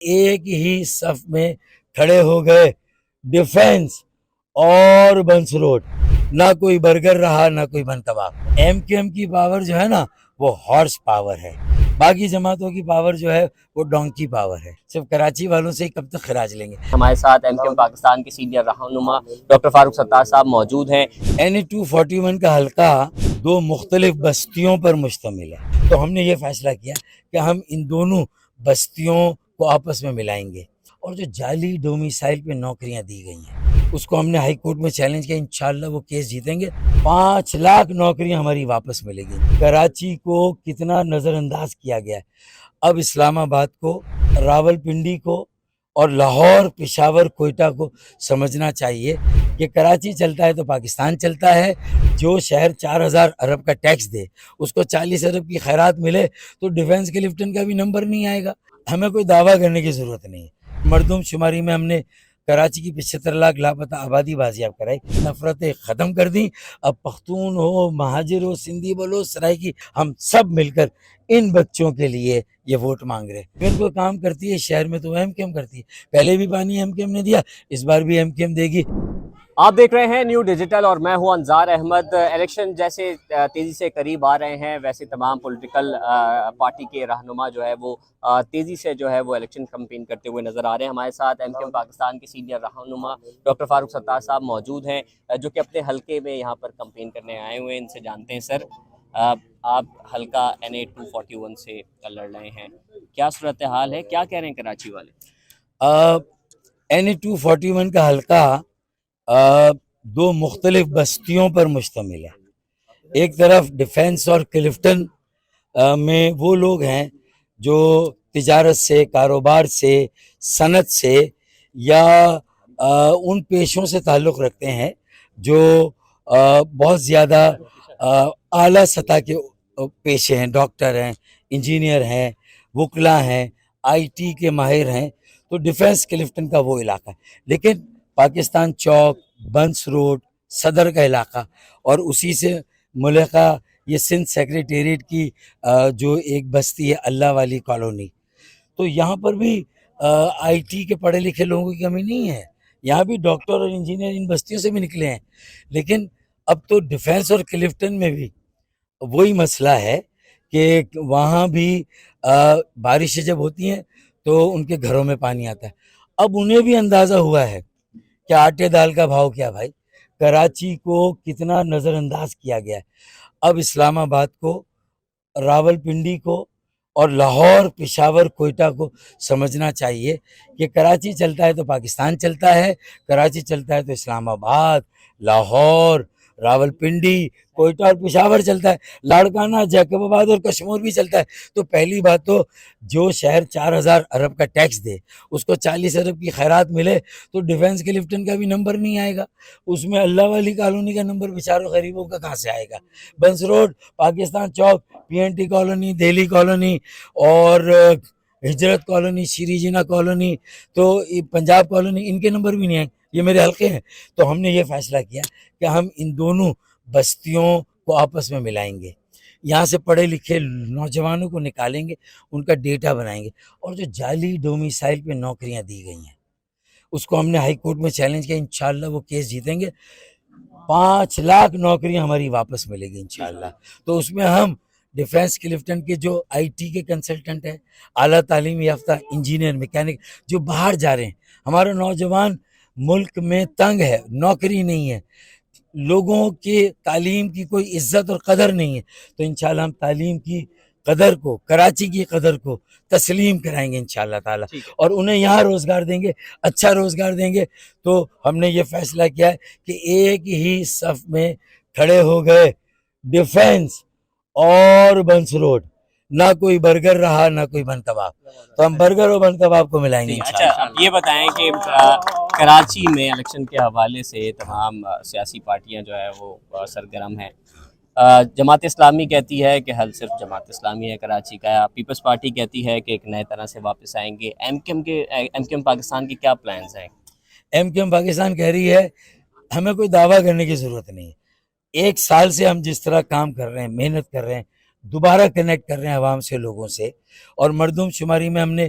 ایک ہی صف میں کھڑے ہو گئے ڈیفینس اور بنس روڈ، نہ کوئی برگر رہا نہ کوئی بن کباب۔ ایم کیو ایم کی پاور جو ہے نا وہ ہارس پاور ہے، باقی جماعتوں کی پاور جو ہے وہ ڈونکی پاور ہے۔ صرف کراچی والوں سے ہی کب تک خراج لیں گے؟ ہمارے ساتھ ایم کیو ایم پاکستان کے سینئر رہنما ڈاکٹر فاروق ستار صاحب موجود ہیں۔ NE-241 کا حلقہ دو مختلف بستیوں پر مشتمل ہے، تو ہم نے یہ فیصلہ کیا کہ ہم ان دونوں بستیوں کو آپس میں ملائیں گے، اور جو جعلی ڈومیسائل پہ نوکریاں دی گئی ہیں اس کو ہم نے ہائی کورٹ میں چیلنج کیا، انشاءاللہ وہ کیس جیتیں گے، 5 لاکھ نوکریاں ہماری واپس ملے گی۔ کراچی کو کتنا نظر انداز کیا گیا ہے، اب اسلام آباد کو، راول پنڈی کو اور لاہور، پشاور، کوئٹہ کو سمجھنا چاہیے کہ کراچی چلتا ہے تو پاکستان چلتا ہے۔ جو شہر 4000 ارب کا ٹیکس دے اس کو 40 ارب کی خیرات ملے تو ڈیفنس کے لفٹن کا بھی نمبر نہیں آئے گا۔ ہمیں کوئی دعویٰ کرنے کی ضرورت نہیں ہے۔ مردم شماری میں ہم نے کراچی کی 75 لاکھ لاپتہ آبادی بازیاب کرائی، نفرتیں ختم کر دیں۔ اب پختون ہو، مہاجر ہو، سندھی بولو، سرائکی، ہم سب مل کر ان بچوں کے لیے یہ ووٹ مانگ رہے ہیں۔ کوئی کام کرتی ہے شہر میں تو ایم کیو ایم کرتی ہے، پہلے بھی پانی ایم کیو ایم نے دیا، اس بار بھی ایم کیو ایم دے گی۔ آپ دیکھ رہے ہیں نیو ڈیجیٹل اور میں ہوں انظار احمد۔ الیکشن جیسے تیزی سے قریب آ رہے ہیں، ویسے تمام پولیٹیکل پارٹی کے رہنما جو ہے وہ تیزی سے جو ہے وہ الیکشن کمپین کرتے ہوئے نظر آ رہے ہیں۔ ہمارے ساتھ ایم کیو ایم پاکستان کے سینئر رہنما ڈاکٹر فاروق ستار صاحب موجود ہیں، جو کہ اپنے حلقے میں یہاں پر کمپین کرنے آئے ہوئے ہیں۔ ان سے جانتے ہیں، سر آپ حلقہ NA-241 سے لڑ رہے ہیں، کیا صورتحال ہے، کیا کہہ رہے ہیں کراچی والے؟ NA-241 کا حلقہ دو مختلف بستیوں پر مشتمل ہے۔ ایک طرف ڈیفینس اور کلفٹن میں وہ لوگ ہیں جو تجارت سے، کاروبار سے، صنعت سے یا ان پیشوں سے تعلق رکھتے ہیں جو بہت زیادہ اعلیٰ سطح کے پیشے ہیں، ڈاکٹر ہیں، انجینئر ہیں، وکلا ہیں، IT کے ماہر ہیں، تو ڈیفینس کلفٹن کا وہ علاقہ ہے۔ لیکن پاکستان چوک، بنس روڈ، صدر کا علاقہ اور اسی سے ملحقہ یہ سندھ سیکریٹریٹ کی جو ایک بستی ہے اللہ والی کالونی، تو یہاں پر بھی IT کے پڑھے لکھے لوگوں کی کمی نہیں ہے، یہاں بھی ڈاکٹر اور انجینئر ان بستیوں سے بھی نکلے ہیں۔ لیکن اب تو ڈیفینس اور کلفٹن میں بھی وہی مسئلہ ہے کہ وہاں بھی بارشیں جب ہوتی ہیں تو ان کے گھروں میں پانی آتا ہے۔ اب انہیں بھی اندازہ ہوا ہے کہ آٹے دال کا بھاؤ کیا بھائی، کراچی کو کتنا نظر انداز کیا گیا ہے۔ اب اسلام آباد کو، راول پنڈی کو اور لاہور، پشاور، کوئٹہ کو سمجھنا چاہیے کہ کراچی چلتا ہے تو پاکستان چلتا ہے، کراچی چلتا ہے تو اسلام آباد، لاہور، راول پنڈی، کوئٹہ اور پشاور چلتا ہے، لاڑکانہ، جیکب آباد اور کشمور بھی چلتا ہے۔ تو پہلی بات تو جو شہر 4000 ارب کا ٹیکس دے اس کو 40 ارب کی خیرات ملے تو ڈیفینس کے لفٹن کا بھی نمبر نہیں آئے گا، اس میں اللہ والی کالونی کا نمبر بیچاروں غریبوں کا کہاں سے آئے گا؟ بنس روڈ، پاکستان چوک، PNT کالونی، دہلی کالونی اور ہجرت کالونی، شیری جنا کالونی، تو پنجاب کالونی، ان کے نمبر بھی نہیں آئے، یہ میرے حلقے ہیں۔ تو ہم نے یہ فیصلہ کیا کہ ہم ان دونوں بستیوں کو آپس میں ملائیں گے، یہاں سے پڑھے لکھے نوجوانوں کو نکالیں گے، ان کا ڈیٹا بنائیں گے، اور جو جعلی ڈومیسائل پہ نوکریاں دی گئی ہیں اس کو ہم نے ہائی کورٹ میں چیلنج کیا، انشاءاللہ وہ کیس جیتیں گے، 5 لاکھ نوکریاں ہماری واپس ملے گی انشاءاللہ۔ تو اس میں ہم ڈیفینس کلفٹن کے جو IT کے کنسلٹنٹ ہیں، اعلیٰ تعلیم یافتہ انجینئر، میکینک جو باہر جا رہے ہیں، ہمارا نوجوان ملک میں تنگ ہے، نوکری نہیں ہے، لوگوں کی تعلیم کی کوئی عزت اور قدر نہیں ہے، تو انشاءاللہ ہم تعلیم کی قدر کو، کراچی کی قدر کو تسلیم کرائیں گے انشاءاللہ تعالی، اور انہیں یہاں روزگار دیں گے، اچھا روزگار دیں گے۔ تو ہم نے یہ فیصلہ کیا ہے کہ ایک ہی صف میں کھڑے ہو گئے ڈیفینس اور بنس روڈ، نہ کوئی برگر رہا نہ کوئی بن کباب، تو ہم برگر اور بن کباب کو ملائیں گے اچھا، اب یہ بتائیں کہ کراچی میں الیکشن کے حوالے سے تمام سیاسی پارٹیاں جو ہے وہ سرگرم ہیں۔ جماعت اسلامی کہتی ہے کہ حل صرف جماعت اسلامی ہے کراچی کا، پیپلز پارٹی کہتی ہے کہ ایک نئے طرح سے واپس آئیں گے۔ ایم کیو ایم پاکستان کے کیا پلانز ہیں؟ ایم کیو ایم پاکستان کہہ رہی ہے ہمیں کوئی دعویٰ کرنے کی ضرورت نہیں ہے، 1 سال سے ہم جس طرح کام کر رہے ہیں، محنت کر رہے ہیں، دوبارہ کنیکٹ کر رہے ہیں عوام سے، لوگوں سے، اور مردم شماری میں ہم نے